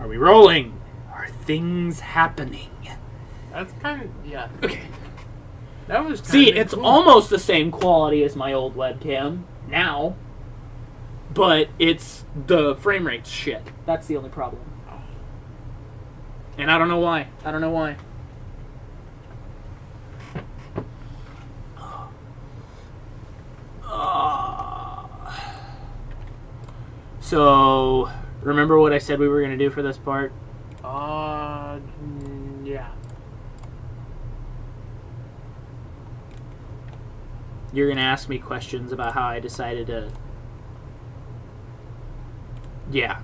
Are we rolling? Are things happening? That's kind of, yeah. Okay. That was kind See, of it's cool. almost the same quality as my old webcam now, but it's the frame rate's shit. That's the only problem. And I don't know why. I don't know why. So, remember what I said we were going to do for this part? Yeah. You're going to ask me questions about how I decided to... Yeah.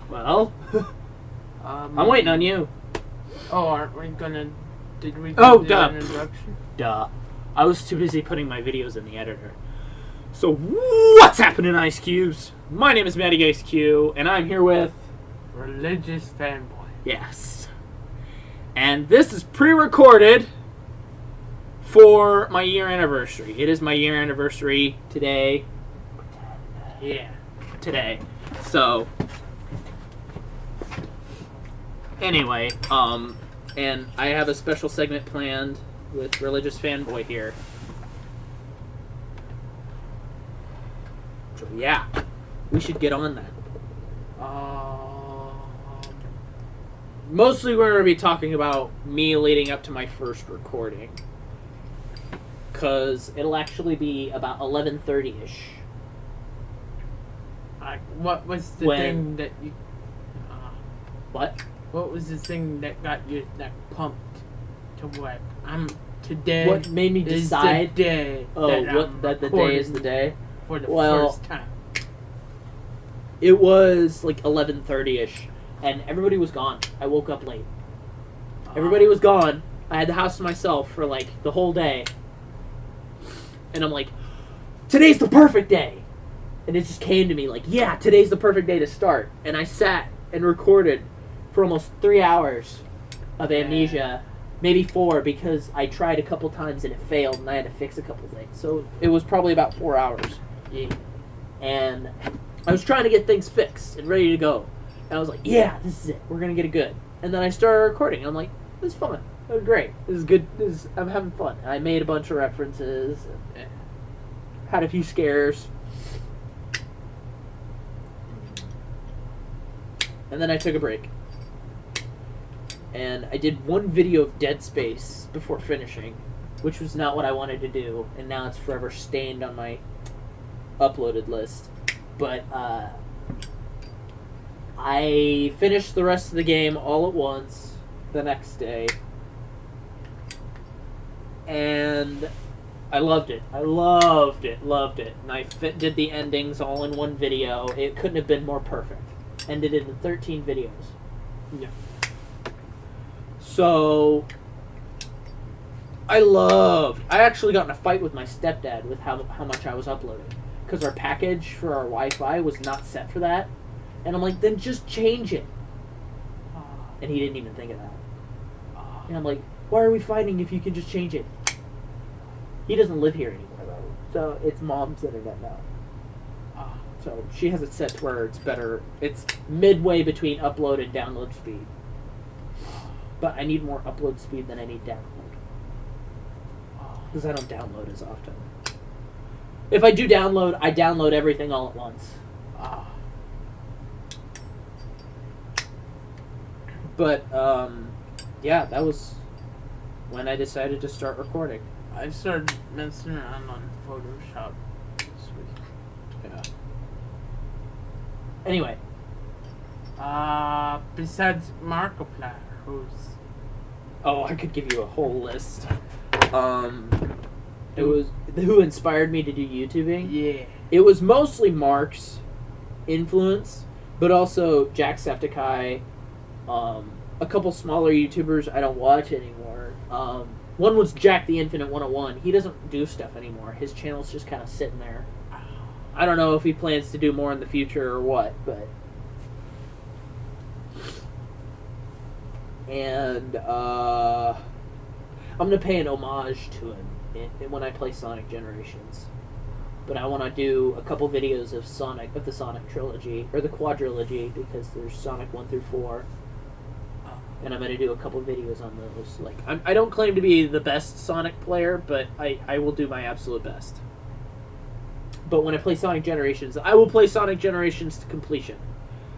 Well, I'm waiting on you. Oh, aren't we gonna... Did we Oh, do duh. an introduction? Duh. I was too busy putting my videos in the editor. So, what's happening, Ice Cubes? My name is Matty Ice Q, and I'm here with... Religious fanboy. Yes. And this is pre-recorded for my year anniversary. It is my year anniversary today. Yeah. Today. So... Anyway, and I have a special segment planned with Religious Fanboy here. So yeah, we should get on that. Mostly we're going to be talking about me leading up to my first recording. Because it'll actually be about 11:30ish. What was the When- thing that you... What? What was the thing that got you that pumped to what? Today. What made me is decide? the day That the day is the day? for the Well, first time. It was like 11:30ish, and everybody was gone. I woke up late. Everybody was gone. I had the house to myself for like the whole day. And I'm like, today's the perfect day. And it just came to me like, yeah, today's the perfect day to start. And I sat and recorded for almost 3 hours of Amnesia. Maybe 4, because I tried a couple times and it failed and I had to fix a couple things. So it was probably about 4 hours. Yeah. And I was trying to get things fixed and ready to go. And I was like, yeah, this is it. We're going to get it good. And then I started recording. I'm like, this is fun. This is great. This is good. I'm having fun. I made a bunch of references. And had a few scares. And then I took a break. And I did one video of Dead Space before finishing, which was not what I wanted to do. And now it's forever stained on my uploaded list. But I finished the rest of the game all at once the next day. And I loved it. I loved it. And I did the endings all in one video. It couldn't have been more perfect. Ended it in 13 videos. Yeah. So, I actually got in a fight with my stepdad with how much I was uploading. Because our package for our Wi-Fi was not set for that. And I'm like, then just change it. And he didn't even think of that. And I'm like, why are we fighting if you can just change it? He doesn't live here anymore, though. So, it's Mom's internet now. So, she has it set to where it's better. It's midway between upload and download speed. But I need more upload speed than I need download. Because I don't download as often. If I do download, I download everything all at once. But, yeah, that was when I decided to start recording. I started messing around on Photoshop this week. Yeah. Anyway. Besides Markiplier, who's... Oh, I could give you a whole list. It was who inspired me to do YouTubing. Yeah. It was mostly Mark's influence, but also Jacksepticeye, a couple smaller YouTubers I don't watch anymore. One was Jack the Infinite 101. He doesn't do stuff anymore. His channel's just kind of sitting there. I don't know if he plans to do more in the future or what, but... And, I'm going to pay an homage to him when I play Sonic Generations. But I want to do a couple videos of the Sonic trilogy or the quadrilogy, because there's Sonic 1 through 4, and I'm going to do a couple videos on those. Like, I don't claim to be the best Sonic player, but I will do my absolute best. But when I play Sonic Generations, I will play Sonic Generations to completion.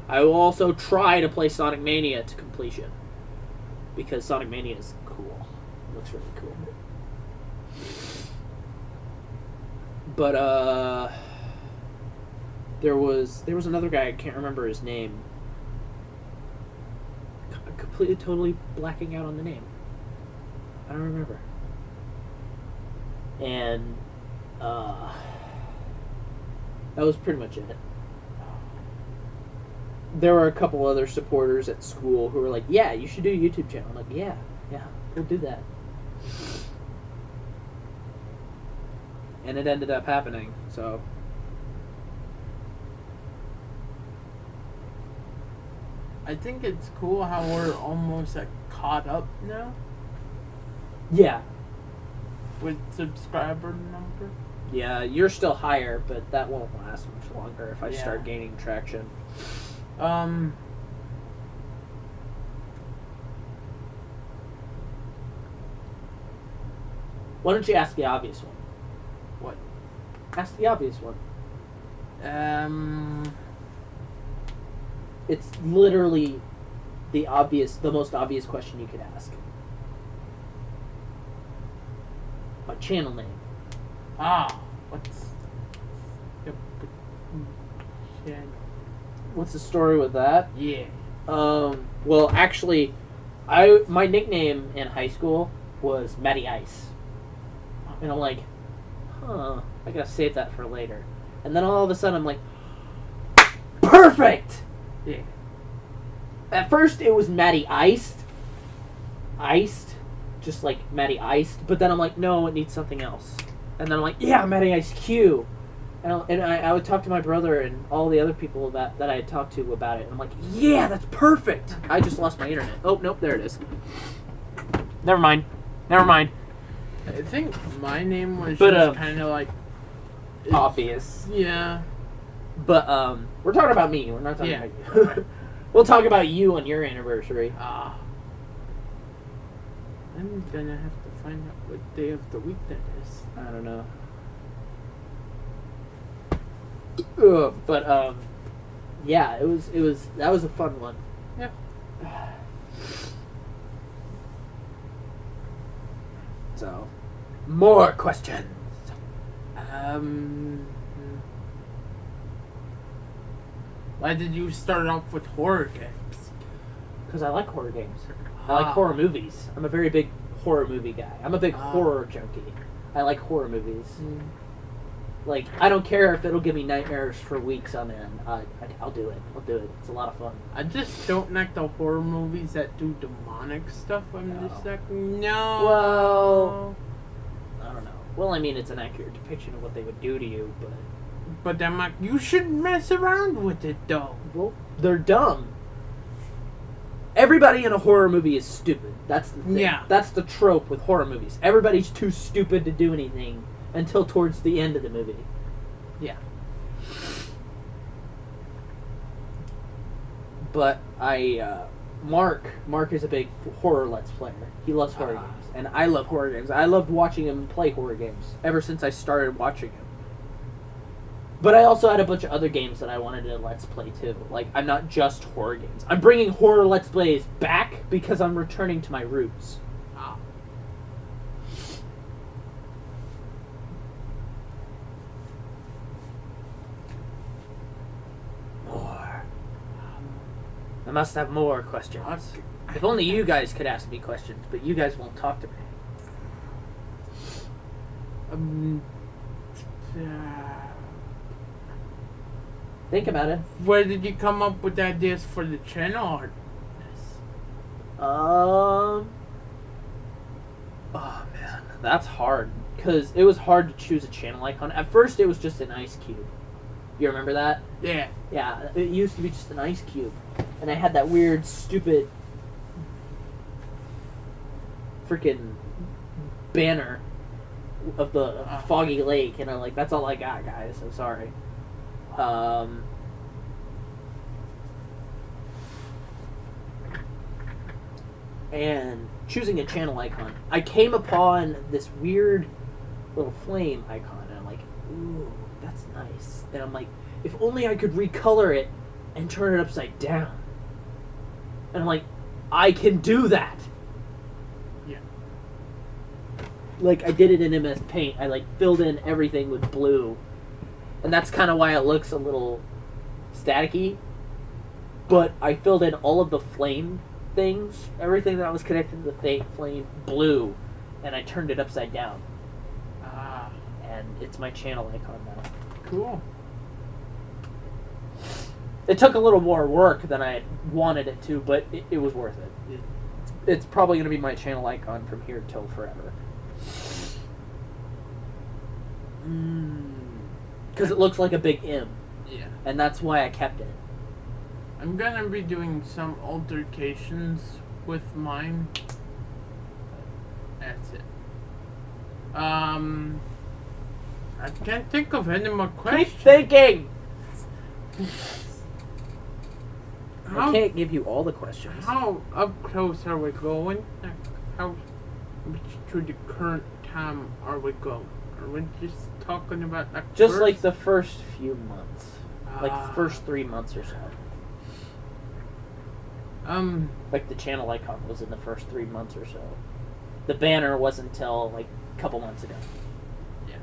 I will also try to play Sonic Mania to completion, because Sonic Mania is cool. It looks really cool. But there was another guy, I can't remember his name. Completely, totally blacking out on the name. I don't remember. And that was pretty much it. There were a couple other supporters at school who were like, "Yeah, you should do a YouTube channel." I'm like, "Yeah, we'll do that." And it ended up happening, so. I think it's cool how we're almost caught up now Yeah. with subscriber number. Yeah, you're still higher, but that won't last much longer if I Yeah. start gaining traction. Why don't you ask the obvious one? What? Ask the obvious one. It's literally the most obvious question you could ask. My channel name. What's the channel? What's the story with that? Yeah. Well, actually, my nickname in high school was Matty Ice. And I'm like, I gotta save that for later. And then all of a sudden I'm like, perfect! Yeah. At first it was Matty Iced, just like Matty Iced. But then I'm like, no, it needs something else. And then I'm like, yeah, Matty Ice Q. And I would talk to my brother and all the other people that I had talked to about it. And I'm like, yeah, that's perfect. I just lost my internet. Oh, nope, there it is. Never mind. I think my name was But, just kind of like Obvious. Yeah. But we're talking about me. We're not talking Yeah. about you. We'll talk about you on your anniversary. I'm gonna have to find out what day of the week that is. I don't know. But yeah, that was a fun one. Yeah. So, more questions. Why did you start off with horror games? Because I like horror games. I like horror movies. I'm a very big horror movie guy. I'm a big horror junkie. I like horror movies. Like, I don't care if it'll give me nightmares for weeks on end. I'll do it. I'll do it. It's a lot of fun. I just don't like the horror movies that do demonic stuff. I'm just like, no. Well, I don't know. Well, I mean, it's an accurate depiction of what they would do to you, but... But I'm like, you shouldn't mess around with it, though. Well, they're dumb. Everybody in a horror movie is stupid. That's the thing. Yeah. That's the trope with horror movies. Everybody's too stupid to do anything until towards the end of the movie. Yeah. But Mark is a big horror Let's Player. He loves horror games. And I love horror games. I loved watching him play horror games ever since I started watching him. But I also had a bunch of other games that I wanted to Let's Play too. Like, I'm not just horror games. I'm bringing horror Let's Plays back because I'm returning to my roots. More. I must have more questions. If only you guys could ask me questions, but you guys won't talk to me. Think about it. Where did you come up with ideas for the channel art? Oh man, that's hard. Because it was hard to choose a channel icon. At first, it was just an ice cube. You remember that? Yeah. Yeah, it used to be just an ice cube. And I had that weird, stupid freaking banner of the foggy lake, and I'm like, that's all I got, guys. I'm sorry. And choosing a channel icon, I came upon this weird little flame icon, and I'm like, ooh, that's nice. And I'm like, if only I could recolor it and turn it upside down. And I'm like, I can do that. Yeah. Like, I did it in MS Paint. I like filled in everything with blue, and that's kind of why it looks a little staticky. But I filled in all of the flame things, everything that was connected to the flame, blue, and I turned it upside down. And it's my channel icon now. Cool. It took a little more work than I wanted it to, but it was worth it. It's probably going to be my channel icon from here till forever. Because it looks like a big M. Yeah. And that's why I kept it. I'm gonna be doing some altercations with mine. That's it. I can't think of any more questions. Keep thinking! I How, can't give you all the questions. how up close are we going? Like, how much to the current time are we going? Are we just talking about like Just first? like the first few months. Like the first 3 months or so. Like the channel icon was in the first 3 months or so. The banner wasn't until like a couple months ago. Yeah.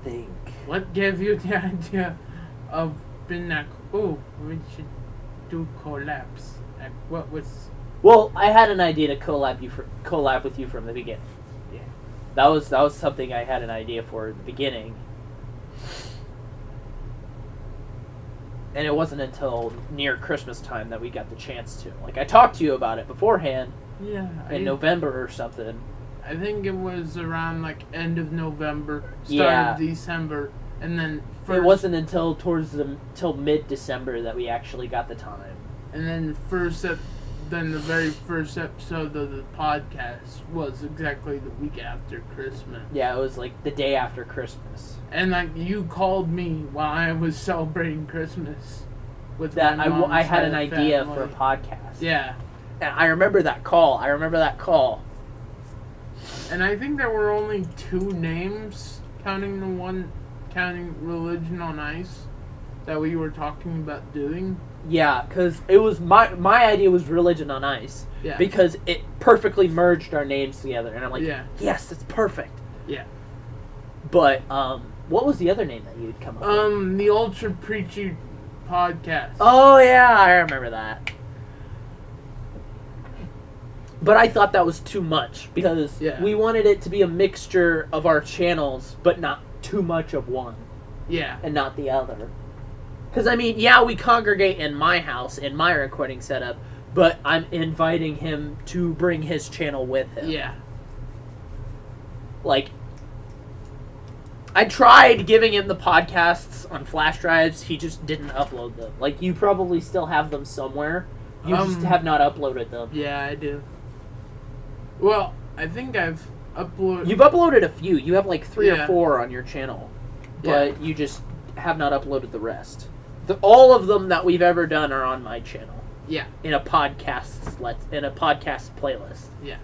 Think. What gave you the idea of being like, oh, we should do collabs? Like, what was? Well, I had an idea to collab with you from the beginning. Yeah. That was something I had an idea for at the beginning. And it wasn't until near Christmas time that we got the chance to. Like, I talked to you about it beforehand Yeah. in November or something. I think it was around like end of November, start Yeah. of December, and then first. It wasn't until till mid-December that we actually got the time. And then then the very first episode of the podcast was exactly the week after Christmas. Yeah, it was like the day after Christmas. And like you called me while I was celebrating Christmas with That my I mom's had an whole idea family. for a podcast. Yeah. And I remember that call. And I think there were only 2 names, counting Religion on Ice, that we were talking about doing. Yeah, because it was my idea was Religion on Ice. Yeah. Because it perfectly merged our names together, and I'm like, Yeah. yes, it's perfect. Yeah. But what was the other name that you'd come up with? The Ultra Preachy podcast. Oh yeah, I remember that. But I thought that was too much because Yeah. we wanted it to be a mixture of our channels, but not too much of one Yeah. and not the other. Because, I mean, yeah, we congregate in my house, in my recording setup, but I'm inviting him to bring his channel with him. Yeah. Like, I tried giving him the podcasts on flash drives, he just didn't upload them. Like, you probably still have them somewhere, you just have not uploaded them. Yeah, I do. Well, I think I've uploaded. You've uploaded a few. You have like 3 or Yeah. 4 on your channel, Yeah. but you just have not uploaded the rest. All of them that we've ever done are on my channel Yeah. in a podcast playlist. Yeah.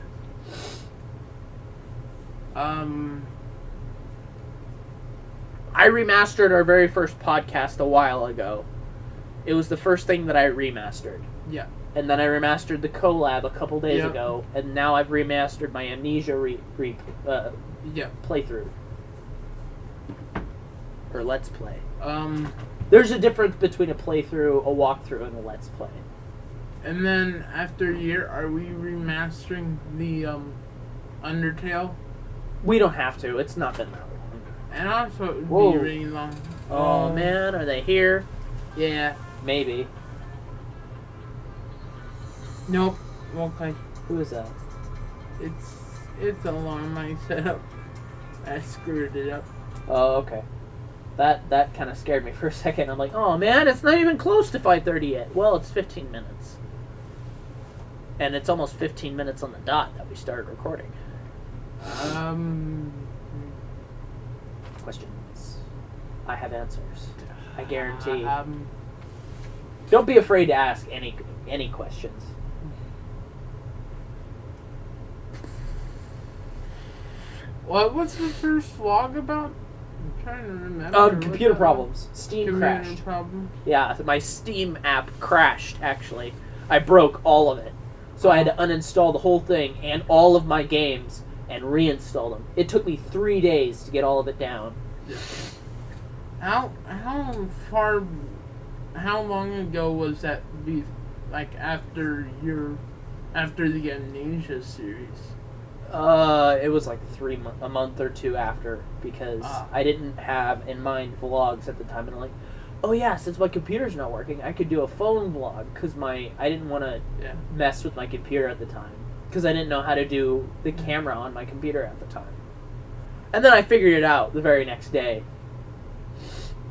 I remastered our very first podcast a while ago. It was the first thing that I remastered. Yeah. And then I remastered the collab a couple days Yep. ago, and now I've remastered my Amnesia Yeah. playthrough. Or Let's Play. There's There's a difference between a playthrough, a walkthrough, and a Let's Play. And then after a year, are we remastering the Undertale? We don't have to. It's not been that long. And also, it would Whoa. be really long. Oh man, are they here? Yeah. Maybe. Nope. Okay. Who is that? It's alarm I set up. I screwed it up. Oh, okay. That kind of scared me for a second. I'm like, oh man, it's not even close to 5:30 yet. Well, it's 15 minutes. And it's almost 15 minutes on the dot that we started recording. Questions. I have answers. I guarantee. Don't be afraid to ask any questions. What was the first vlog about? I'm trying to remember. Computer problems. Steam crashed. Problem. Yeah, my Steam app crashed, actually. I broke all of it. So I had to uninstall the whole thing and all of my games and reinstall them. It took me 3 days to get all of it down. How long ago was that after the Amnesia series? It was like a month or two after, because I didn't have in mind vlogs at the time, and I'm like, oh yeah, since my computer's not working, I could do a phone vlog, because I didn't want to mess with my computer at the time, because I didn't know how to do the camera on my computer at the time. And then I figured it out the very next day,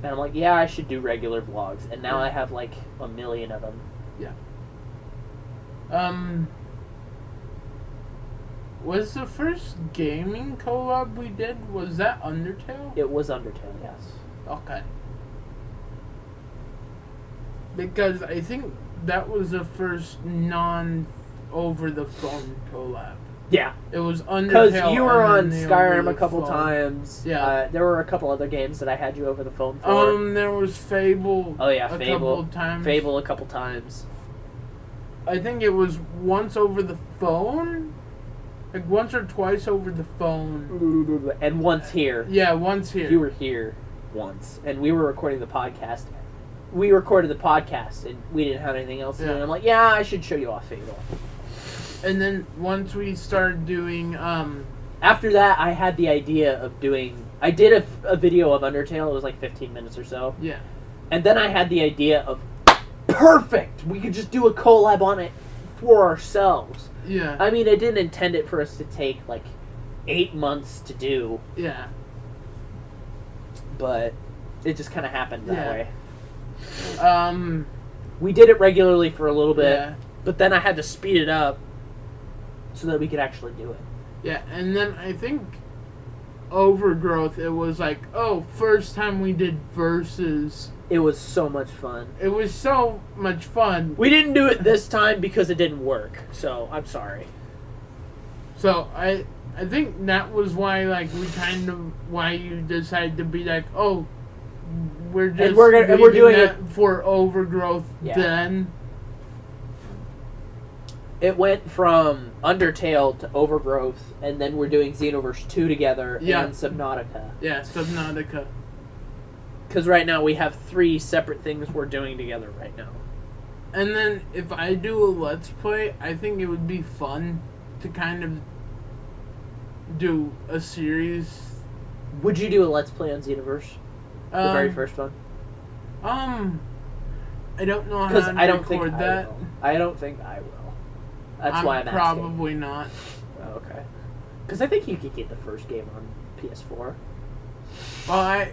and I'm like, yeah, I should do regular vlogs, and now I have like 1 million of them. Yeah. Was the first gaming collab we did, was that Undertale? It was Undertale, yes. Okay. Because I think that was the first non-over-the-phone collab. Yeah. It was Undertale. Because you were on Skyrim a couple phone. times. Yeah. There were a couple other games that I had you over the phone for. There was Fable. Oh yeah, a Fable. couple times. Fable a couple times. I think it was once over the phone? Like once or twice over the phone. And once here. Yeah, once here. You were here once. And we were recording the podcast. We recorded the podcast and we didn't have anything else to do. And I'm like, yeah, I should show you off Fable. And then once we started doing, after that, I had the idea of doing... I did a video of Undertale. It was like 15 minutes or so. Yeah. And then I had the idea of, perfect! We could just do a collab on it for ourselves. Yeah. I mean, I didn't intend it for us to take, like, 8 months to do. Yeah. But it just kind of happened that way. We did it regularly for a little bit, but then I had to speed it up so that we could actually do it. Yeah, and then I think Overgrowth, it was like, first time we did versus. It was so much fun. It was so much fun. We didn't do it this time because it didn't work, so I'm sorry. So I think that was why, like, why you decided to be like, we're just we're doing it for Overgrowth. Then it went from Undertale to Overgrowth, and then we're doing Xenoverse 2 together and Subnautica. Yeah, Subnautica. Because right now we have 3 separate things we're doing together right now. And then if I do a Let's Play, I think it would be fun to kind of do a series. Would you do a Let's Play on Xenoverse? The very first one? I don't know how to record that. I don't think I will. That's why I'm asking. Probably not. Oh, okay. Because I think you could get the first game on PS4. Well,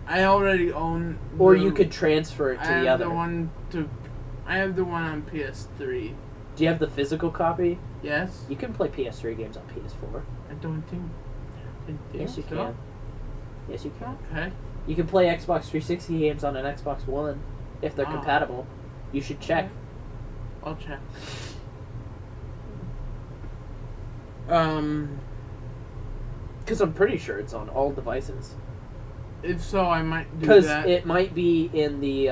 I already own. Or you could transfer it to the other. I have the one on PS3. Do you have the physical copy? Yes. You can play PS3 games on PS4. I don't think. Yes, you can. Yes, you can. Okay. You can play Xbox 360 games on an Xbox One if they're compatible. You should check. I'll check. Because I'm pretty sure it's on all devices. If so, I might do that. Because it might be in the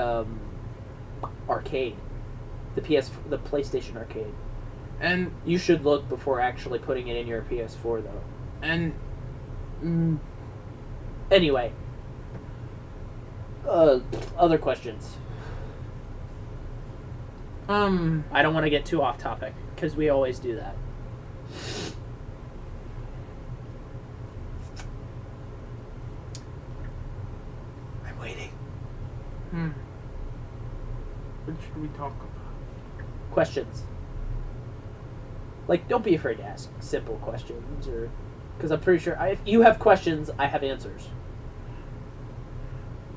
arcade, the PlayStation arcade. And you should look before actually putting it in your PS4, though. And anyway, other questions. I don't want to get too off topic because we always do that. I'm waiting. What should we talk about? Questions. Like, don't be afraid to ask simple questions, or because I'm pretty sure if you have questions, I have answers.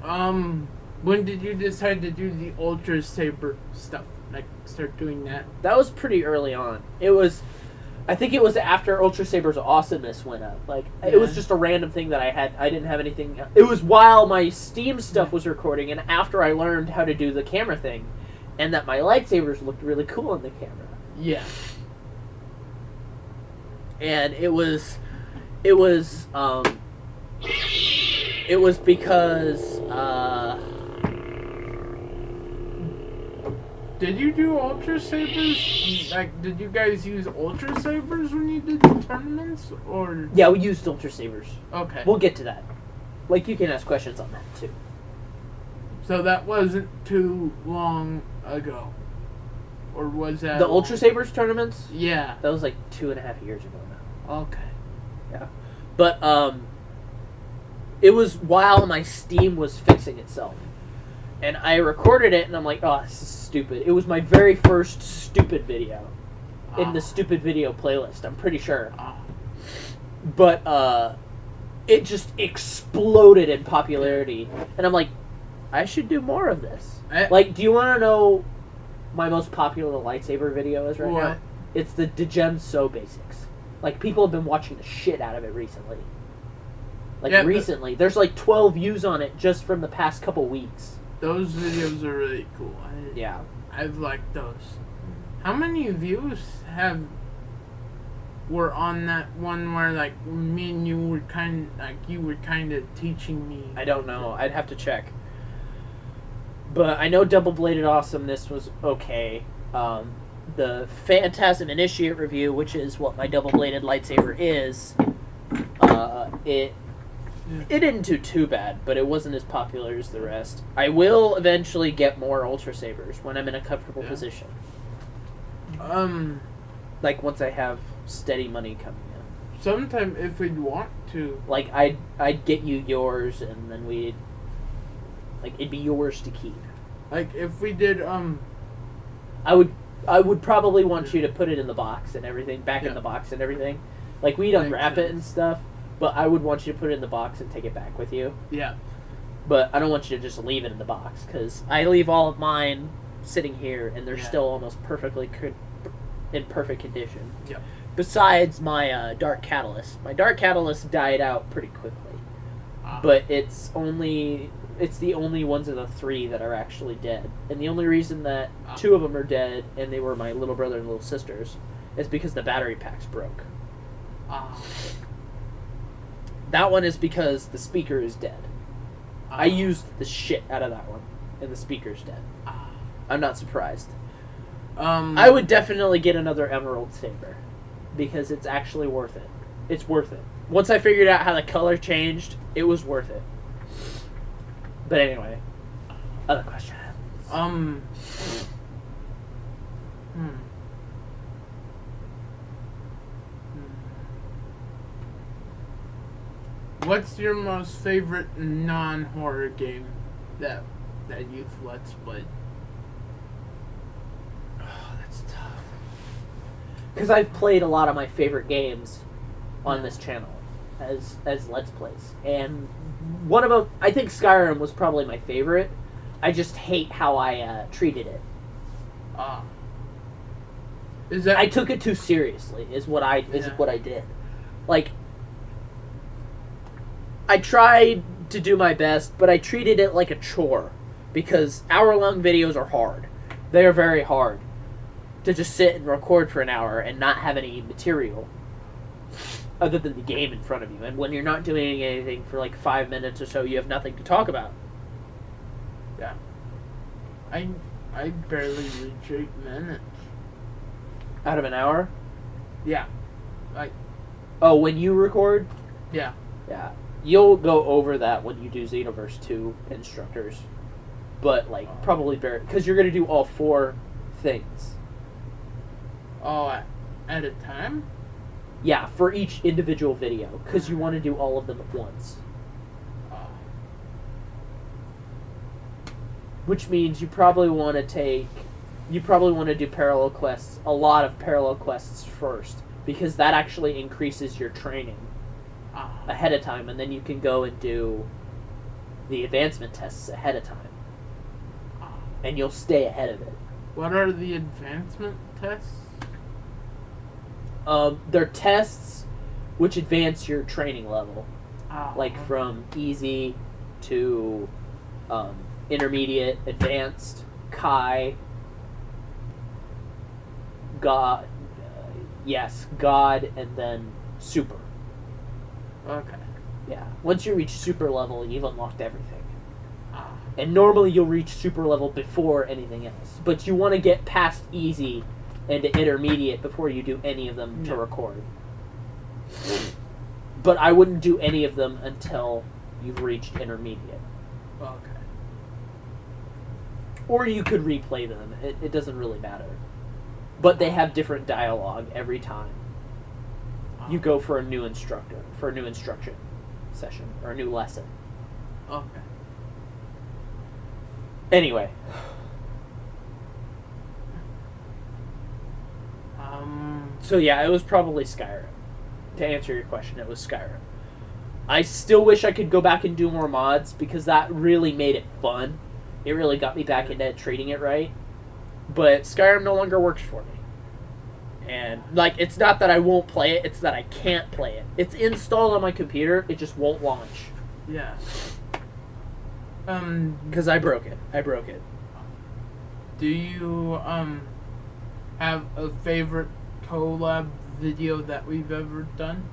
When did you decide to do the Ultra Saber stuff? Like, start doing that? That was pretty early on. I think it was after Ultra Saber's awesomeness went up. Like, it was Yeah. just a random thing that I had. I didn't have anything. It was while my Steam stuff was recording, and after I learned how to do the camera thing, and that my lightsabers looked really cool in the camera. Yeah. And it was because Did you do Ultra Sabers? Like, did you guys use Ultra Sabers when you did the tournaments? Or. yeah, we used Ultra Sabers. Okay. We'll get to that. Like, you can ask questions on that too. So that wasn't too long ago. Or was that. The Ultra Sabers tournaments? Yeah. That was like 2.5 years ago now. Okay. But it was while my Steam was fixing itself, and I recorded it, and I'm like, oh, this is stupid. It was my very first stupid video in the stupid video playlist. I'm pretty sure, but it just exploded in popularity, and I'm like, I should do more of this. Like, do you want to know my most popular lightsaber video is right now? What? It's the Degen So Basics. Like, people have been watching the shit out of it recently. Like, Yeah, recently. There's like 12 views on it just from the past couple weeks. Those videos are really cool. Yeah. I've liked those. How many views were on that one where like me and you were kind of teaching me? I don't know. I'd have to check. But I know Double Bladed Awesomeness was okay. The Phantasm Initiate review, which is what my double bladed lightsaber is, it didn't do too bad, but it wasn't as popular as the rest. I will eventually get more Ultra Sabers when I'm in a comfortable position. Like once I have steady money coming in. Sometime if we'd want to. Like I'd get you yours, and then we'd like it'd be yours to keep. Like if we did I would probably want you to put it in the box and everything, back in the box and everything. Like we'd unwrap it and stuff, but I would want you to put it in the box and take it back with you. Yeah. But I don't want you to just leave it in the box, because I leave all of mine sitting here, and they're still almost in perfect condition. Yeah. Besides my Dark Catalyst. My Dark Catalyst died out pretty quickly. But it's the only ones of the three that are actually dead. And the only reason that two of them are dead, and they were my little brother and little sisters, is because the battery packs broke. That one is because the speaker is dead. I used the shit out of that one, and the speaker's dead. I'm not surprised. I would definitely get another Emerald Saber, because it's actually worth it. It's worth it. Once I figured out how the color changed, it was worth it. But anyway, other question. What's your most favorite non-horror game that you've let's played? Oh, that's tough. Because I've played a lot of my favorite games on this channel as Let's Plays. And one of them, I think Skyrim was probably my favorite. I just hate how I treated it. Is that I took it too seriously, is what I did. Like, I tried to do my best, but I treated it like a chore. Because hour-long videos are hard. They are very hard. To just sit and record for an hour and not have any material other than the game in front of you. And when you're not doing anything for like 5 minutes or so, you have nothing to talk about. Yeah. I barely reach 8 minutes. Out of an hour? Yeah. Oh, when you record? Yeah. Yeah. You'll go over that when you do Xenoverse 2 instructors. But, like, probably barely. Because you're going to do all 4 things. Oh, at a time? Yeah, for each individual video. Because you want to do all of them at once. Which means you probably want to do parallel quests, a lot of parallel quests first, because that actually increases your training ahead of time, and then you can go and do the advancement tests ahead of time. And you'll stay ahead of it. What are the advancement tests? They're tests which advance your training level. Like okay. from easy to intermediate, advanced, Kai, God, God, and then super. Okay. Yeah. Once you reach super level, you've unlocked everything. Ah. And normally you'll reach super level before anything else. But you want to get past easy and intermediate before you do any of them to Yeah. record. But I wouldn't do any of them until you've reached intermediate. Okay. Or you could replay them. It doesn't really matter. But they have different dialogue every time you go for a new instructor, for a new instruction session, or a new lesson. Okay. Anyway. So yeah, it was probably Skyrim. To answer your question, it was Skyrim. I still wish I could go back and do more mods, because that really made it fun. It really got me back into treating it right. But Skyrim no longer works for me. And, like, it's not that I won't play it, it's that I can't play it. It's installed on my computer, it just won't launch. Yeah. Because I broke it. Do you, have a favorite collab video that we've ever done?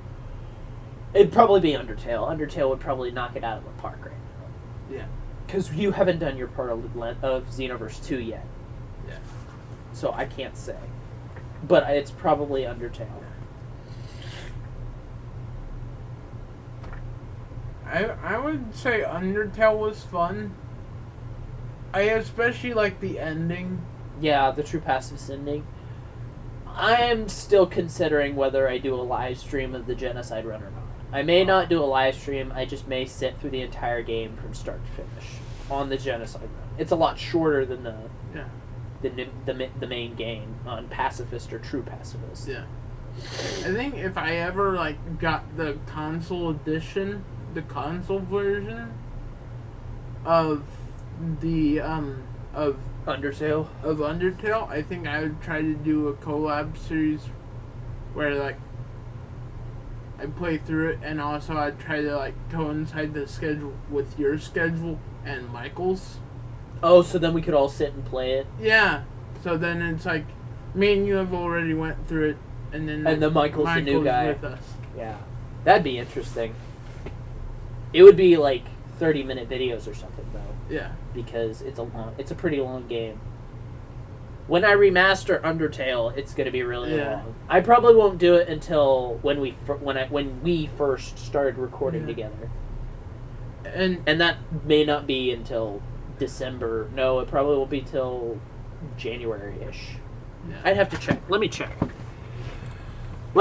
It'd probably be Undertale. Undertale would probably knock it out of the park right now. Yeah. Because you haven't done your part of Xenoverse 2 yet. Yeah. So I can't say. But it's probably Undertale. I would say Undertale was fun. I especially like the ending. Yeah, the True Pacific ending. I'm still considering whether I do a live stream of the Genocide Run or not. I may not do a live stream, I just may sit through the entire game from start to finish on the Genocide Run. It's a lot shorter than the main game on Pacifist or True Pacifist. Yeah. I think if I ever got the console edition, the console version of the of Undertale, I think I would try to do a collab series where I play through it, and also I'd try to coincide the schedule with your schedule and Michael's. Oh, so then we could all sit and play it. Yeah. So then it's me and you have already went through it, and then Michael's the new guy with us. Yeah, that'd be interesting. It would be 30-minute videos or something though. Yeah. Because it's a pretty long game. When I remaster Undertale, it's going to be really long. I probably won't do it until when we first started recording together. And that may not be until December. No, it probably won't be till January-ish. Yeah. I'd have to check. Let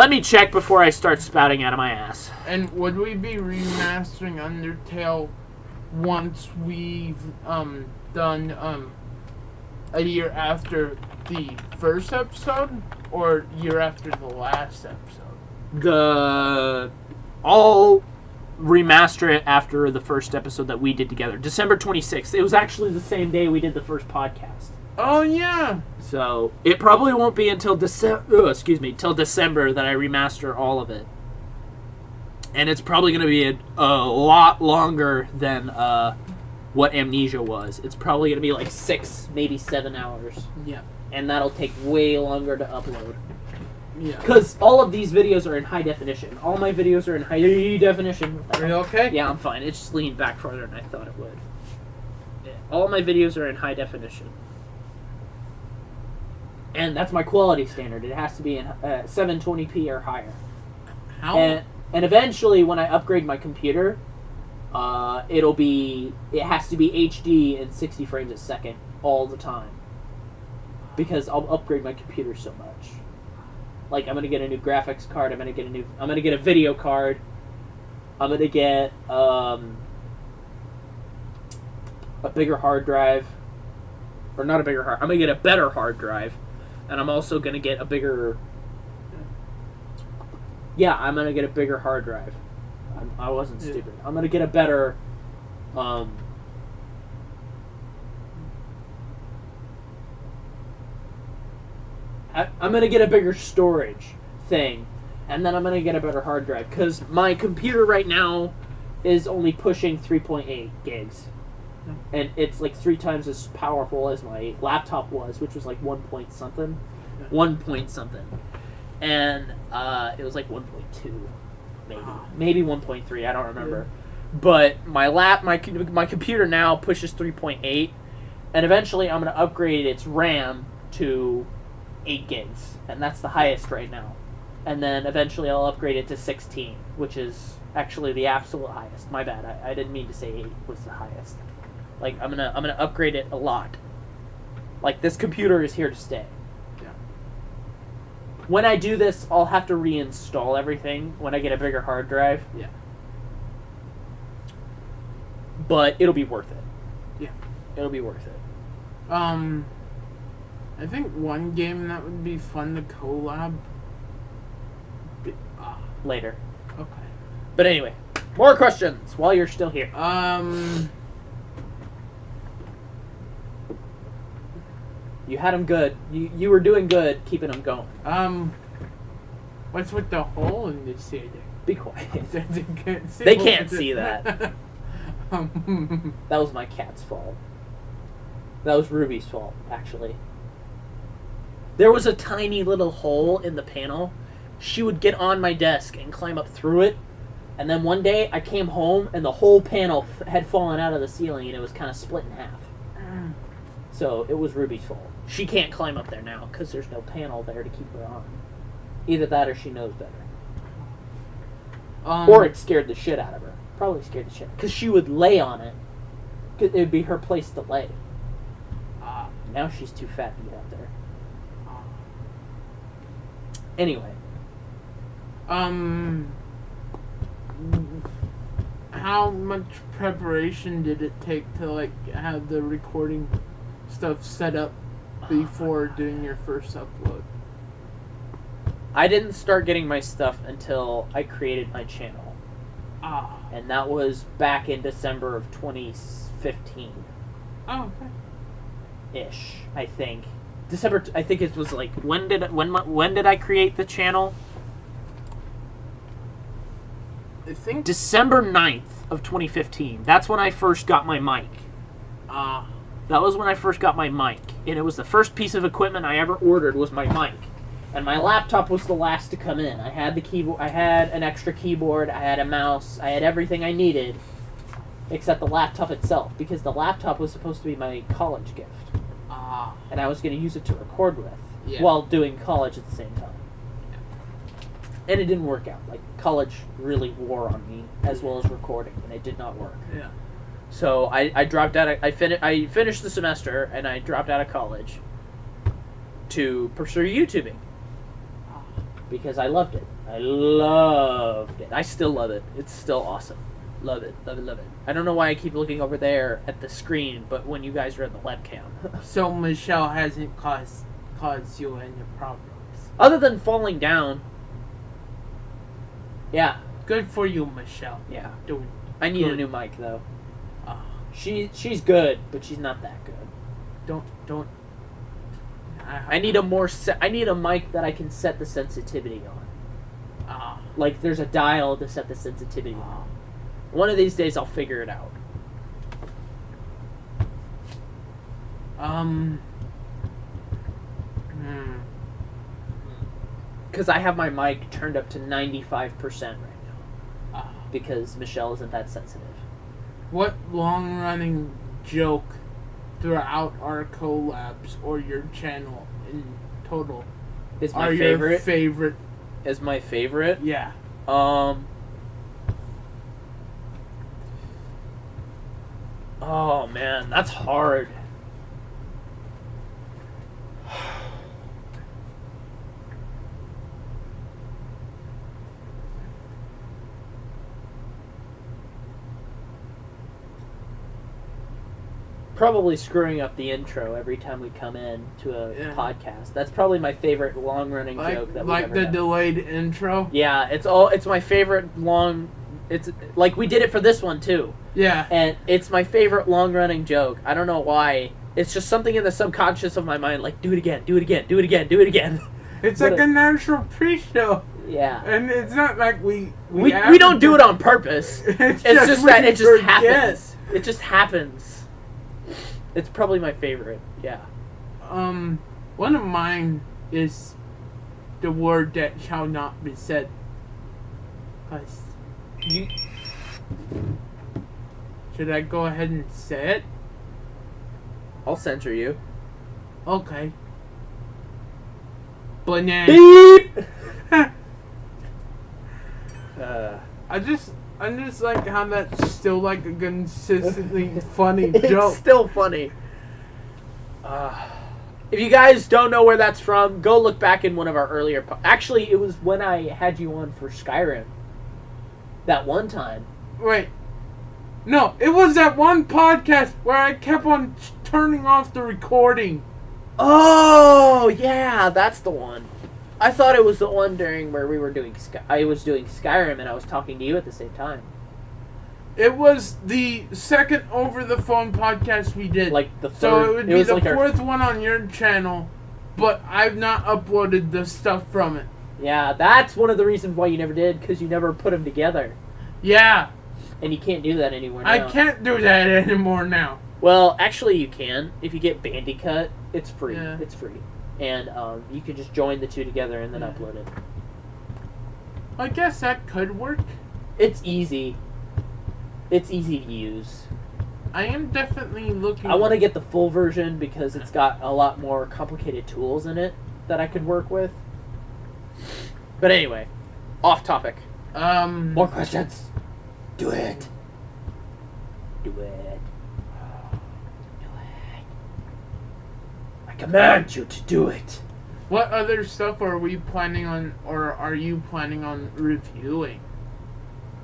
me check before I start spouting out of my ass. And would we be remastering Undertale once we've done a year after the first episode, or year after the last episode? I'll remaster it after the first episode that we did together. December 26th. It was actually the same day we did the first podcast. Oh yeah. So it probably won't be until December that I remaster all of it. And it's probably going to be a lot longer than what Amnesia was. It's probably going to be 6, maybe 7 hours. Yeah. And that'll take way longer to upload. Yeah. Because all of these videos are in high definition. All my videos are in high definition. Are you okay? Yeah, I'm fine. It just leaned back farther than I thought it would. Yeah. All my videos are in high definition. And that's my quality standard. It has to be in 720p or higher. How? And eventually, when I upgrade my computer, it has to be HD and 60 frames a second all the time. Because I'll upgrade my computer so much. I'm gonna get a new graphics card. I'm gonna get a video card. I'm gonna get a bigger hard drive, or not a bigger hard. I'm gonna get a better hard drive, and I'm also gonna get a bigger. Yeah, I'm gonna get a bigger hard drive. I wasn't stupid. I'm gonna get a better Um, I'm gonna get a bigger storage thing, and then I'm gonna get a better hard drive because my computer right now is only pushing 3.8 gigs, and it's like 3 times as powerful as my laptop was, which was like 1 point something, and it was like 1.2, maybe 1.3. I don't remember, but my computer now pushes 3.8, and eventually I'm gonna upgrade its RAM to 8 gigs, and that's the highest right now. And then eventually I'll upgrade it to 16, which is actually the absolute highest. My bad. I didn't mean to say 8 was the highest. Like I'm gonna upgrade it a lot. Like this computer is here to stay. Yeah. When I do this, I'll have to reinstall everything when I get a bigger hard drive. Yeah. But it'll be worth it. Yeah. It'll be worth it. I think one game that would be fun to collab. Later. Okay. But anyway, more questions while you're still here. You had them good. You were doing good keeping them going. What's with the hole in the ceiling? Be quiet. They They can't see that. That was my cat's fault. That was Ruby's fault, actually. There was a tiny little hole in the panel. She would get on my desk and climb up through it. And then one day I came home and the whole panel had fallen out of the ceiling and it was kind of split in half. So it was Ruby's fault. She can't climb up there now because there's no panel there to keep her on. Either that or she knows better. Or it scared the shit out of her. Probably scared the shit. Because she would lay on it. It would be her place to lay. Now she's too fat to get up there. Anyway. How much preparation did it take to like have the recording stuff set up before doing your first upload? I didn't start getting my stuff until I created my channel. And that was back in December of 2015. Oh, okay. Ish, I think. December. I think it was like when did I create the channel? I think December 9th of 2015. That's when I first got my mic. That was when I first got my mic, and it was the first piece of equipment I ever ordered was my mic. And my laptop was the last to come in. I had the keyboard. I had an extra keyboard. I had a mouse. I had everything I needed, except the laptop itself, because the laptop was supposed to be my college gift. And I was going to use it to record with while doing college at the same time. And it didn't work out. Like, college really wore on me, as well as recording, and it did not work. Yeah. So I dropped out. I finished the semester, and I dropped out of college to pursue YouTubing. Because I loved it. I loved it. I still love it. It's still awesome. Love it. Love it. Love it. I don't know why I keep looking over there at the screen, but when you guys are in the webcam. So Michelle hasn't caused you any problems. Other than falling down. Yeah. Good for you, Michelle. Yeah. Doing I need good. a new mic though. She's good, but she's not that good. Don't. I need I need a mic that I can set the sensitivity on. Like there's a dial to set the sensitivity on. One of these days I'll figure it out. Because I have my mic turned up to 95% right now. Because Michelle isn't that sensitive. What long-running joke throughout our collabs or your channel in total Is my are favorite? your favorite? Is my favorite? Yeah. Oh man, that's hard. Probably screwing up the intro every time we come in to a podcast. That's probably my favorite long-running joke that we've ever the done. delayed intro. Yeah, it's my favorite long It's like we did it for this one too. Yeah. And it's my favorite long-running joke. I don't know why. It's just something in the subconscious of my mind, like, do it again, do it again, do it again, do it again. It's What like a natural pre-show. Yeah. And it's not like we We don't do it on purpose. It's just that we it just forget. happens. It just happens. It's probably my favorite. Yeah. One of mine is the word that shall not be said. 'Cause should I go ahead and say it? I'll censor you. Okay. Banana. Beep! I just like how that's still like a consistently funny It's joke. still funny. If you guys don't know where that's from, go look back in one of our earlier... Actually, it was when I had you on for Skyrim. That one time. Wait. No, it was that one podcast where I kept on turning off the recording. Oh, yeah, that's the one. I thought it was the one during where we were doing... I was doing Skyrim and I was talking to you at the same time. It was the second over-the-phone podcast we did. Like the third... So it would be the like fourth one on your channel, but I've not uploaded the stuff from it. Yeah, that's one of the reasons why you never did, because you never put them together. Yeah. And you can't do that anymore now. I can't do that anymore now. Well, actually you can. If you get Bandicut, it's free. Yeah. It's free. And you can just join the two together and then upload it. I guess that could work. It's easy. It's easy to use. I am definitely looking... I want to get the full version because it's got a lot more complicated tools in it that I could work with. But anyway, off topic. More questions. Do it. Do it. Do it. I command you to do it. What other stuff are we planning on, or are you planning on reviewing?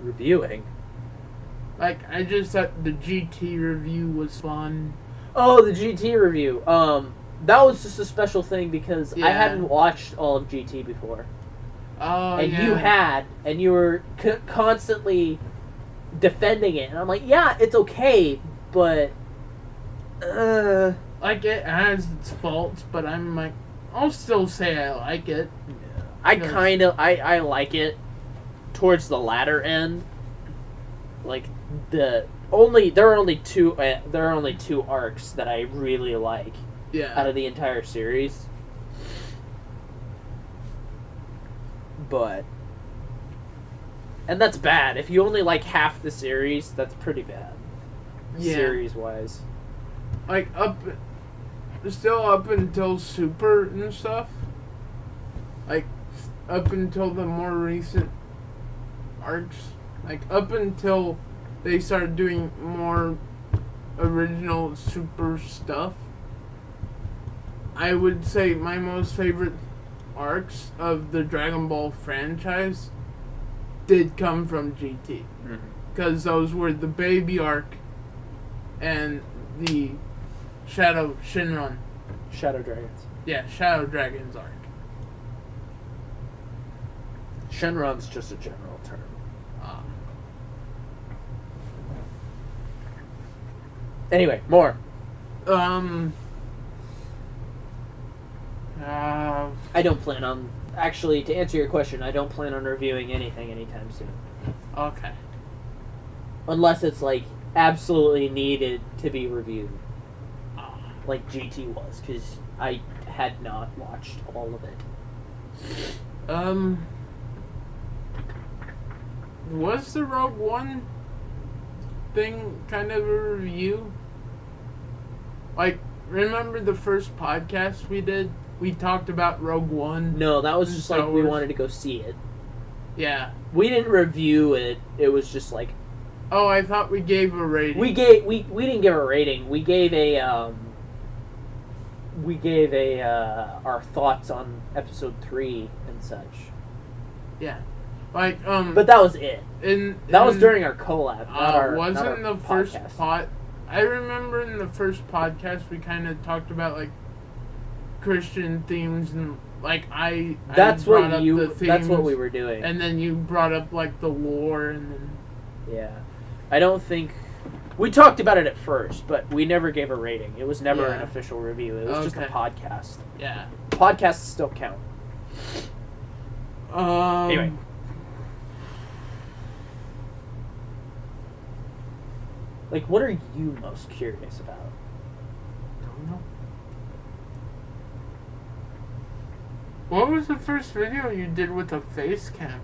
Reviewing? Like, I just thought the GT review was fun. Oh, the GT review. That was just a special thing because I Yeah. hadn't watched all of GT before. Oh, And yeah. you had, and you were constantly defending it. And I'm like, yeah, it's okay, but... Like, it has its faults, but I'm like, I'll still say I like it. I like it towards the latter end. Like, there are only two arcs that I really like Yeah. out of the entire series. And that's bad. If you only like half the series, that's pretty bad. Yeah. Series-wise. Like, still up until Super and stuff. Like, up until the more recent arcs. Like, up until they started doing more original Super stuff. I would say my most favorite arcs of the Dragon Ball franchise did come from GT. Because those were the Baby arc and the Shadow Shinron. Shadow Dragons. Yeah, Shadow Dragons arc. Shenron's just a general term. Anyway, more. I don't plan on... Actually, to answer your question, I don't plan on reviewing anything anytime soon. Okay. Unless it's, like, absolutely needed to be reviewed. Like GT was, because I had not watched all of it. Was the Rogue One thing kind of a review? Like, remember the first podcast we did? We talked about Rogue One. No, that was just like Star we Wars. wanted to go see it. Yeah. We didn't review it. It was just like Oh, I thought we gave a rating. we didn't give a rating. We gave a our thoughts on episode 3 and such. Yeah. Like, But that was it. That was in- during our collab. Not our, wasn't not our the first podcast. I remember in the first podcast we kind of talked about like Christian themes and like That's brought what up you. the That's what themes, we were doing. and then you brought up like the lore and then Yeah. I don't think... We talked about it at first, but we never gave a rating. It was never an official review. It was just a podcast. Yeah. Podcasts still count. Anyway. Like, what are you most curious about? Don't know. What was the first video you did with a face cam?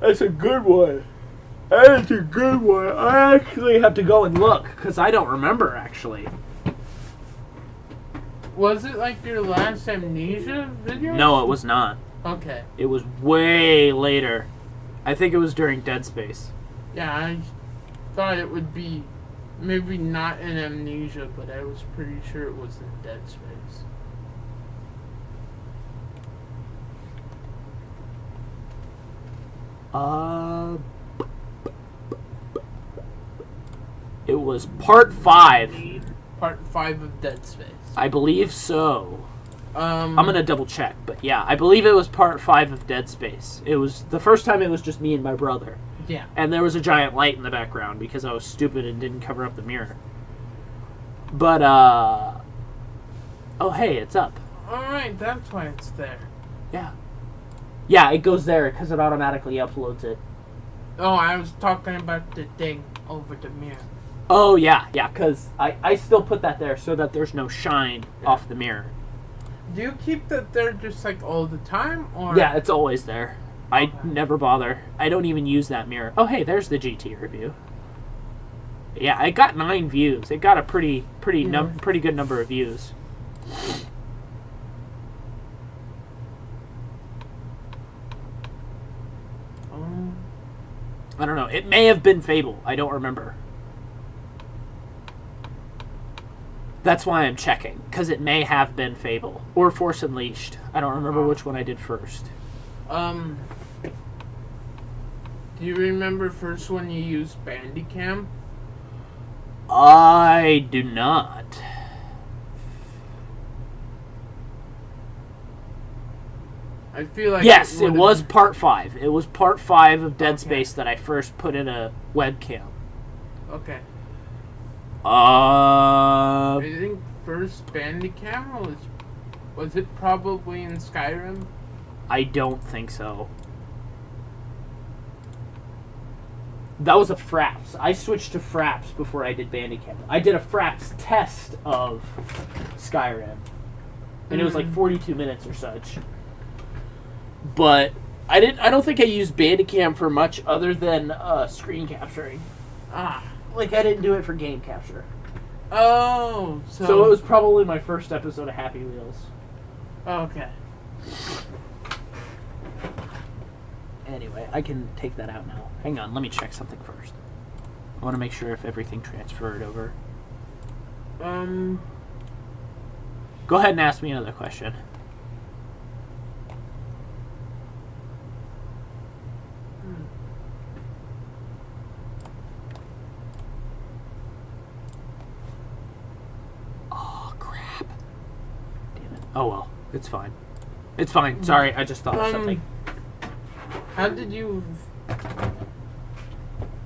That's a good one. That's a good one. I actually have to go and look, because I don't remember, actually. Was it like your last Amnesia video? No, it was not. Okay. It was way later. I think it was during Dead Space. Yeah, I thought it would be maybe not in Amnesia, but I was pretty sure it was in Dead Space. It was part 5. Part 5 of Dead Space. I believe so. I'm gonna double check, but yeah, I believe it was part 5 of Dead Space. It was the first time it was just me and my brother. Yeah. And there was a giant light in the background because I was stupid and didn't cover up the mirror. But, oh, hey, it's up. Alright, that's why it's there. Yeah. Yeah, it goes there because it automatically uploads it. Oh, I was talking about the thing over the mirror. Oh, yeah, because I still put that there so that there's no shine off the mirror. Do you keep that there just like all the time, or? Yeah, it's always there. I never bother. I don't even use that mirror. Oh, hey, there's the GT review. Yeah, it got 9 views. It got a pretty good number of views. I don't know. It may have been Fable. I don't remember. That's why I'm checking, because it may have been Fable or Force Unleashed. I don't remember which one I did first. Do you remember first when you used Bandicam? I do not. I feel like yes, it was part 5. It was part 5 of Dead Space that I first put in a webcam. Okay. I I think first Bandicam was it probably in Skyrim? I don't think so. That was a Fraps. I switched to Fraps before I did Bandicam. I did a Fraps test of Skyrim. And it was like 42 minutes or such. But I don't think I used Bandicam for much other than screen capturing. Like, I didn't do it for game capture. Oh, so it was probably my first episode of Happy Wheels. Okay. Anyway, I can take that out now. Hang on, let me check something first. I want to make sure if everything transferred over. Go ahead and ask me another question. Oh well, it's fine. It's fine. Sorry, I just thought of something. How did you...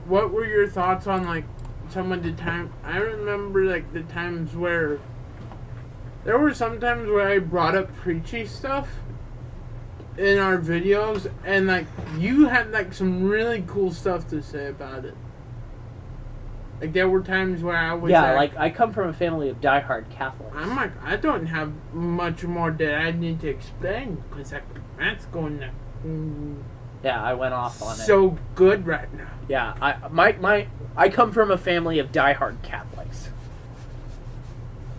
What were your thoughts on, like, some of the time... I remember, like, the times where... There were some times where I brought up preachy stuff in our videos, and, like, you had, like, some really cool stuff to say about it. Like, there were times where I was like, I come from a family of diehard Catholics. I'm like, I don't have much more that I need to explain, because that's going to... Yeah, I went off on it. So good right now. Yeah, I come from a family of diehard Catholics.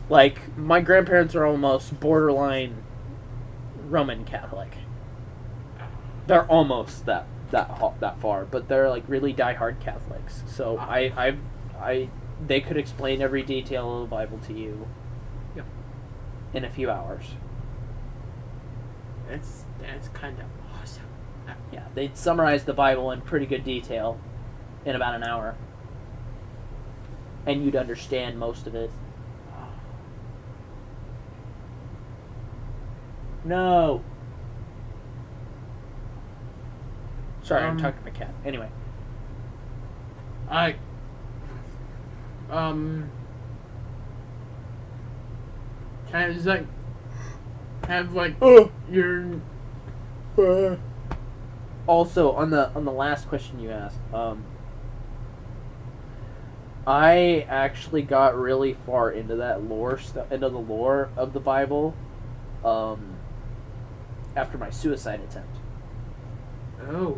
Like, my grandparents are almost borderline Roman Catholic. They're almost that far, but they're like really diehard Catholics. So they could explain every detail of the Bible to you in a few hours. That's kind of awesome. Yeah, they'd summarize the Bible in pretty good detail in about an hour. And you'd understand most of it. No. Sorry, I'm talking to my cat. Anyway. I has like have like your Also, on the last question you asked, I actually got really far into that into the lore of the Bible, after my suicide attempt. oh.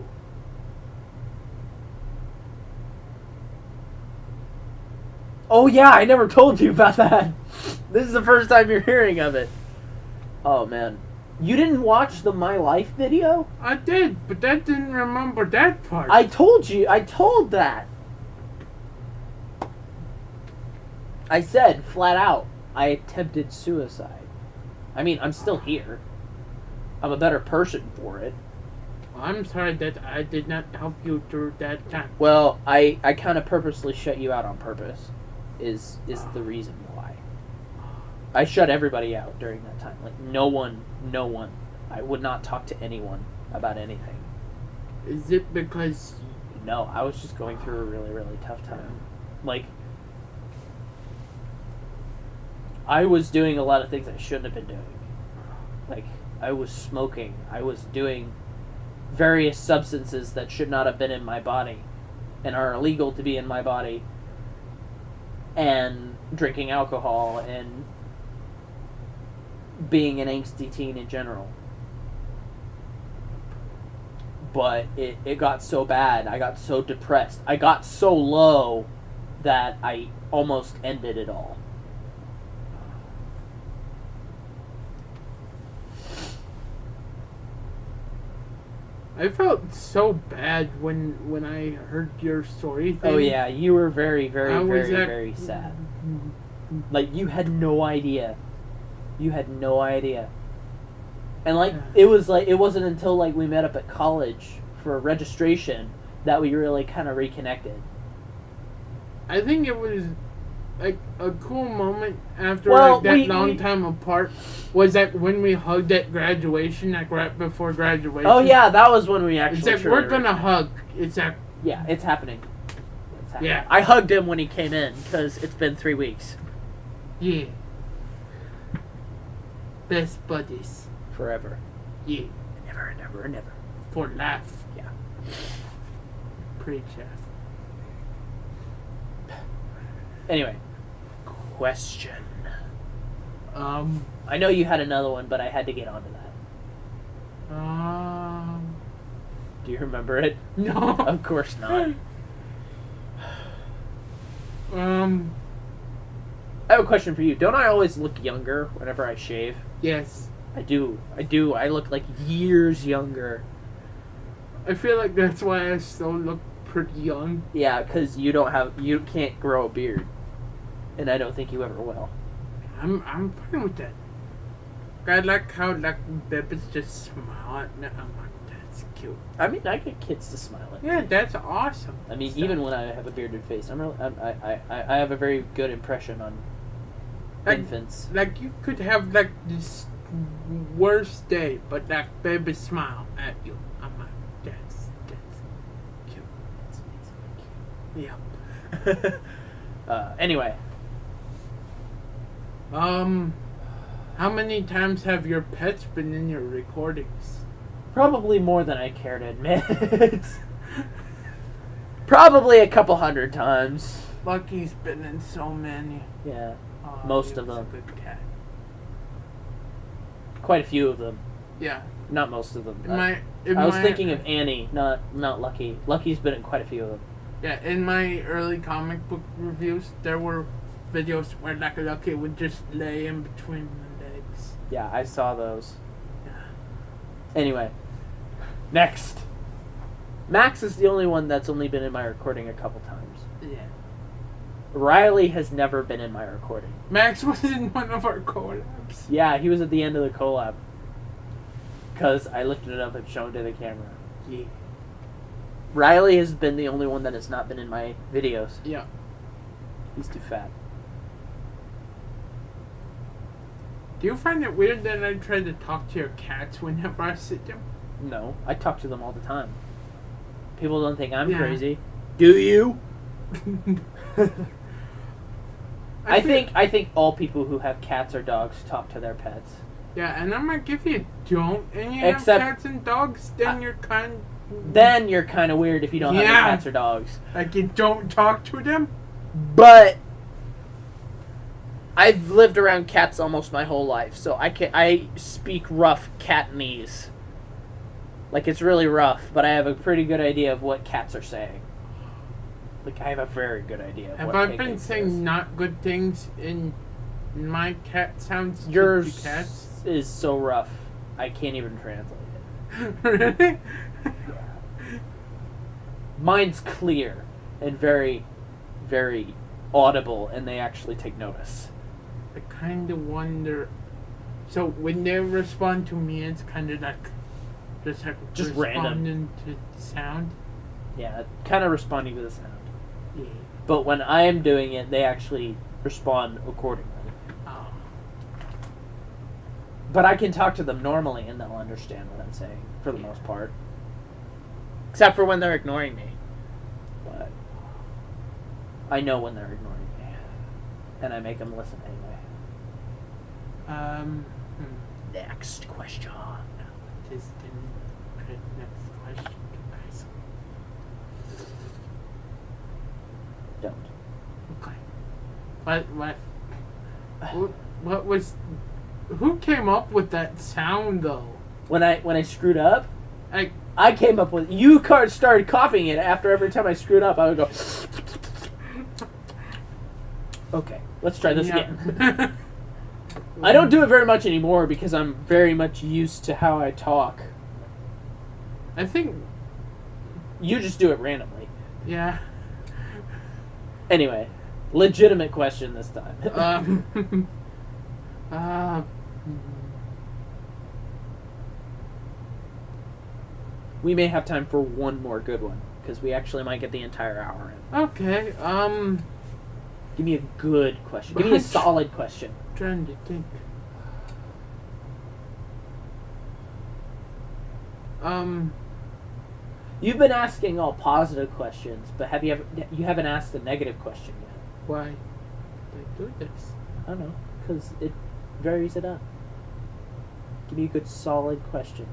Oh yeah, I never told you about that. This is the first time you're hearing of it. Oh man, you didn't watch the My Life video? I did, but I didn't remember that part. I told you. I told that. I said flat out, I attempted suicide. I mean, I'm still here. I'm a better person for it. I'm sorry that I did not help you through that time. Well, I kind of purposely shut you out on purpose. Is the reason why. I shut everybody out during that time. Like no one. I would not talk to anyone about anything. Is it because No, I was just going through a really, really tough time. Like, I was doing a lot of things I shouldn't have been doing. Like, I was smoking. I was doing various substances that should not have been in my body and are illegal to be in my body, and drinking alcohol and being an angsty teen in general. But it got so bad, I got so depressed, I got so low that I almost ended it all. I felt so bad when I heard your story thing. Oh yeah, you were very, very, I was very, at- very sad. Like, you had no idea. You had no idea. And like, it wasn't until like we met up at college for registration that we really kind of reconnected. I think it was like a cool moment after Well, like that we- long time apart was that when we hugged at graduation, like right before graduation. Oh yeah, that was when we actually. It's like truly we're gonna reconnected. hug. It's like Yeah, it's happening. It's happening. Yeah. I hugged him when he came in because it's been 3 weeks. yeah. Best buddies. Forever. Yeah. Never and never and never. For life. Yeah. Preach ass. Anyway, question. I I know you had another one, but I had to get onto that. Do you remember it? No. Of course not. I have a question for you. Don't I always look younger whenever I shave? Yes. I do. I look like years younger. I feel like that's why I still look pretty young. Yeah, because you can't grow a beard. And I don't think you ever will. I'm fine with that. I like how like babies just smile at me. I'm like, that's cute. I mean, I get kids to smile at me. Yeah, that's awesome. I mean, So- even when I have a bearded face, I have a very good impression on Like- infants. Like you could have like this worst day, but like baby smile at you. I'm like, that's cute. Yeah. Anyway, How many times have your pets been in your recordings? probably more than I care to admit. Probably a couple hundred times. Lucky's been in so many. Yeah, Oh, Most he of was them. A good cat. quite a few of them. Yeah. Not most of them. I was thinking of Annie, not Lucky. Lucky's been in quite a few of them. Yeah, in my early comic book reviews, there were videos where like Lucky would just lay in between the legs. Yeah, I saw those. Yeah. Anyway, next. Max is the only one that's only been in my recording a couple times. Yeah. Riley has never been in my recording. Max was in one of our collabs. Yeah, he was at the end of the collab. Because I lifted it up and showed it to the camera. Yeah. Riley has been the only one that has not been in my videos. Yeah. He's too fat. Do you find it weird that I try to talk to your cats whenever I see them? No, I talk to them all the time. People don't think I'm Yeah. crazy. Do you? I think all people who have cats or dogs talk to their pets. Yeah, and I'm like, if you don't and you Except- have cats and dogs, then you're kind. Then you're kind of weird if you don't have any Yeah. cats or dogs. Like you don't talk to them. But I've lived around cats almost my whole life, so I speak rough catnese. Like, it's really rough, but I have a pretty good idea of what cats are saying. Like, I have a very good idea of Have what I Pig been Pig saying says. not good things in my cat sounds? Yours to cats? is so rough, I can't even translate it. Really? Mine's clear and very, very audible, and they actually take notice. I kind of wonder. So when they respond to me, it's kind of like just random. responding to sound. Yeah, kind of responding to the sound. Yeah. But when I am doing it, they actually respond accordingly. Oh. But I can talk to them normally, and they'll understand what I'm saying, for the most part. Except for when they're ignoring me. But I know when they're ignoring me. And I make them listen anyway. Next question. What is the next question, guys? Don't. Okay. What was? Who came up with that sound though? When I screwed up, Like, I came up with... You started copying it after every time I screwed up. I would go... Okay, let's try this again. I don't do it very much anymore because I'm very much used to how I talk. I think, You just do it randomly. yeah. Anyway, legitimate question this time. We may have time for one more good one because we actually might get the entire hour in. Okay. Give me a good question. Give me a solid question. Trying to think. You've been asking all positive questions, but you haven't asked a negative question yet. Why did I do this? I don't know, because it varies it up. Give me a good solid question.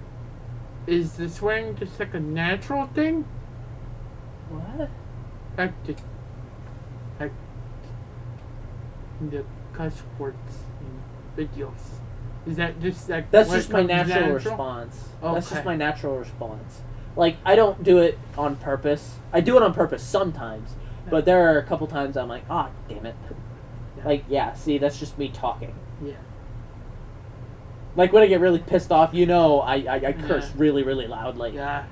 Is the swearing just like a natural thing? What? Like the cuss words in videos. Is that just like That's what just my comes natural response. That's just Okay. my natural response. Like, I don't do it on purpose. I do it on purpose sometimes, but there are a couple times I'm like, ah, damn it. Yeah. Like, yeah, see, that's just me talking. Yeah. Like, when I get really pissed off, I curse Yeah. really, really loudly. Yeah.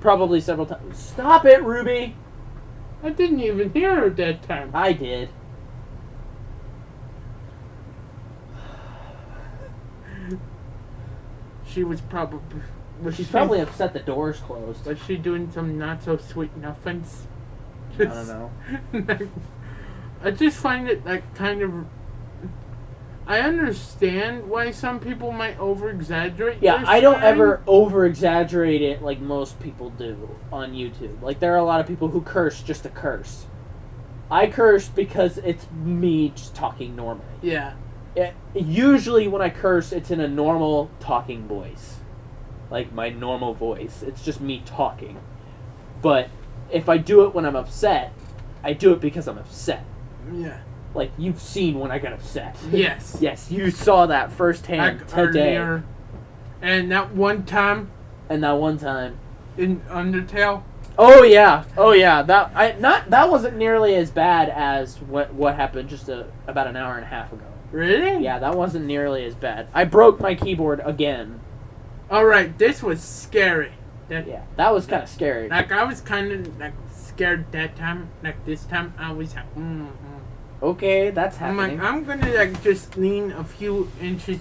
Probably several times. Stop it, Ruby! I didn't even hear her that time. I did. She was probably. She's probably upset the door's closed. Was she doing some not so sweet nothings? I don't know. I just find it like kind of. I understand why some people might over exaggerate. Yeah, I don't ever over exaggerate it like most people do on YouTube. Like, there are a lot of people who curse just to curse. I curse because it's me just talking normally. Yeah. Usually when I curse, it's in a normal talking voice. Like my normal voice. It's just me talking. But if I do it when I'm upset, I do it because I'm upset. Yeah. Like, you've seen when I got upset. Yes. Yes, you saw that firsthand Like today. earlier. And that one time And that one time. in Undertale. Oh yeah. That wasn't nearly as bad as what happened just about an hour and a half ago. Really? Yeah, that wasn't nearly as bad. I broke my keyboard again. Alright, this was scary. Yeah, that was kind of scary. Like, I was kind of like scared that time. Like, this time, I was like, Okay, that's I'm happening. like, I'm gonna like just lean a few inches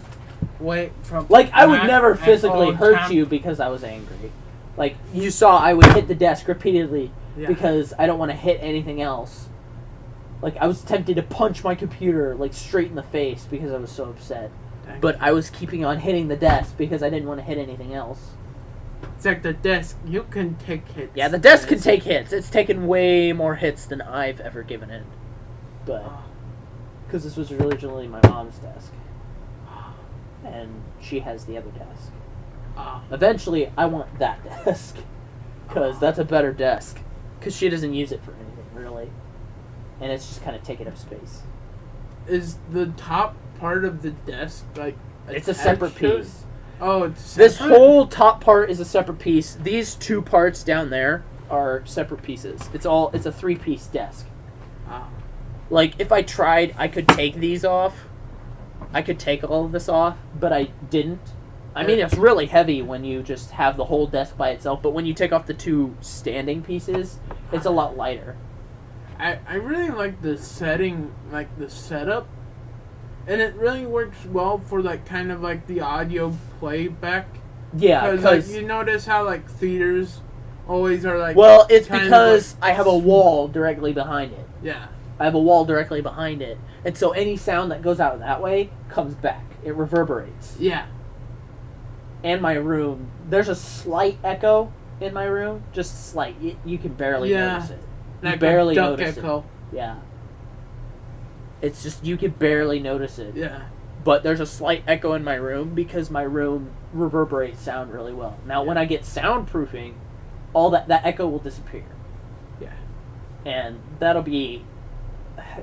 away from. Like, I would Mac never at physically all hurt time. you because I was angry. Like, you saw I would hit the desk repeatedly Yeah. because I don't want to hit anything else. Like, I was tempted to punch my computer, like, straight in the face because I was so upset. Thank But I was keeping on hitting the desk because I didn't want to hit anything else. It's like the desk. You can take hits. Yeah, the desk can take hits. It's taken way more hits than I've ever given it. But, because this was originally my mom's desk. And she has the other desk. Eventually, I want that desk. Because that's a better desk. Because she doesn't use it for anything, really. And it's just kind of taking up space. Is the top part of the desk, like, it's a separate piece. Oh, it's separate? This whole top part is a separate piece. These two parts down there are separate pieces. It's a 3-piece desk. Like, if I tried, I could take these off. I could take all of this off, but I didn't. I mean, it's really heavy when you just have the whole desk by itself, but when you take off the 2 standing pieces, it's a lot lighter. I really like the setting, like the setup, and it really works well for like kind of like the audio playback. Yeah, because like, you notice how like theaters always are like. Well, it's because like, I have a wall directly behind it. Yeah. I have a wall directly behind it, and so any sound that goes out that way comes back. It reverberates. Yeah. And my room, there's a slight echo in my room, just slight. You can barely notice it. You Like barely a duck notice echo. it. Yeah. It's just, you can barely notice it. Yeah. But there's a slight echo in my room because my room reverberates sound really well. Now, when I get soundproofing, all that echo will disappear. Yeah. And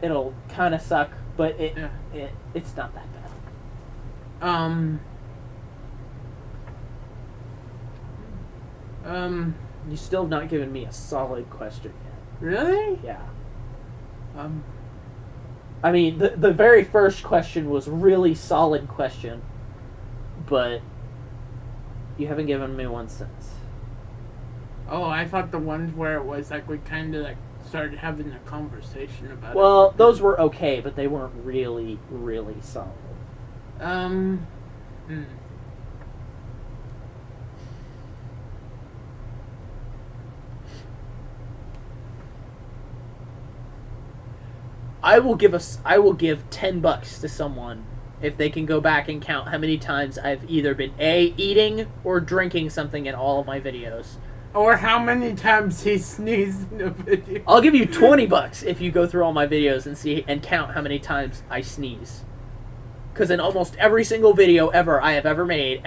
it'll kind of suck, but it's not that bad. You still have not given me a solid question yet. Really? Yeah. I mean, the very first question was really solid question, but you haven't given me one since. Oh, I thought the ones where it was like we kind of like started having a conversation about it. Well, those were okay, but they weren't really, really solid. I will give $10 to someone if they can go back and count how many times I've either been eating or drinking something in all of my videos. Or how many times he sneezed in a video. I'll give you $20 if you go through all my videos and count how many times I sneeze. Because in almost every single video I have ever made,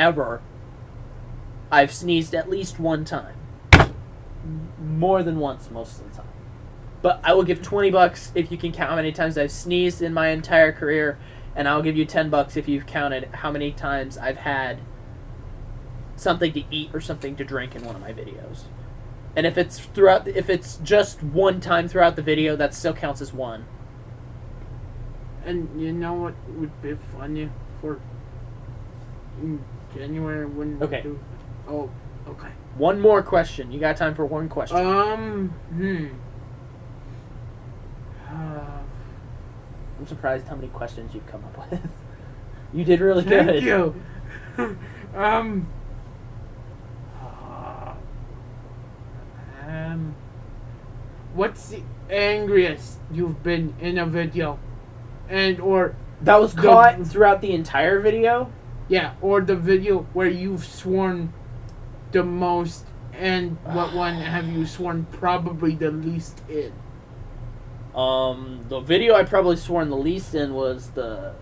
I've sneezed at least one time. More than once most of the time. But I will give $20 if you can count how many times I've sneezed in my entire career, and I'll give you $10 if you've counted how many times I've had something to eat or something to drink in one of my videos. And if it's just one time throughout the video, that still counts as one. And you know what would be funny for in January when we do? Oh, okay. One more question. You got time for one question? I'm surprised how many questions you've come up with. You did really good. Thank you. What's the angriest you've been in a video? Or that was caught throughout the entire video? Yeah, or the video where you've sworn the most, and what one have you sworn probably the least in? The video I probably sworn the least in was the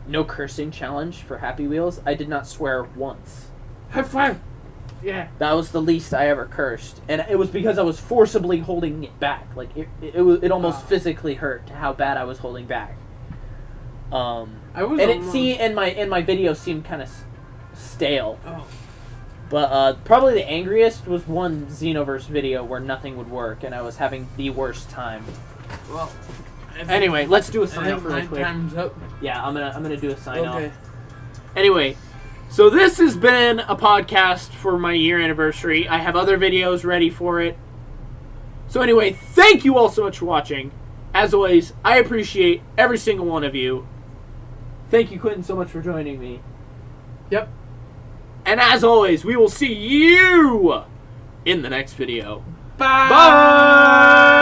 no cursing challenge for Happy Wheels. I did not swear once. High five! Yeah. That was the least I ever cursed. And it was because I was forcibly holding it back. Like, it almost physically hurt how bad I was holding back. In my video seemed kind of stale. Oh. But probably the angriest was one Xenoverse video where nothing would work and I was having the worst time. Well, anyway, let's do a sign off really quick. Time's up. Yeah, I'm gonna do a sign off. Anyway, so this has been a podcast for my year anniversary. I have other videos ready for it. So anyway, thank you all so much for watching. As always, I appreciate every single one of you. Thank you, Quentin, so much for joining me. Yep. And as always, we will see you in the next video. Bye! Bye!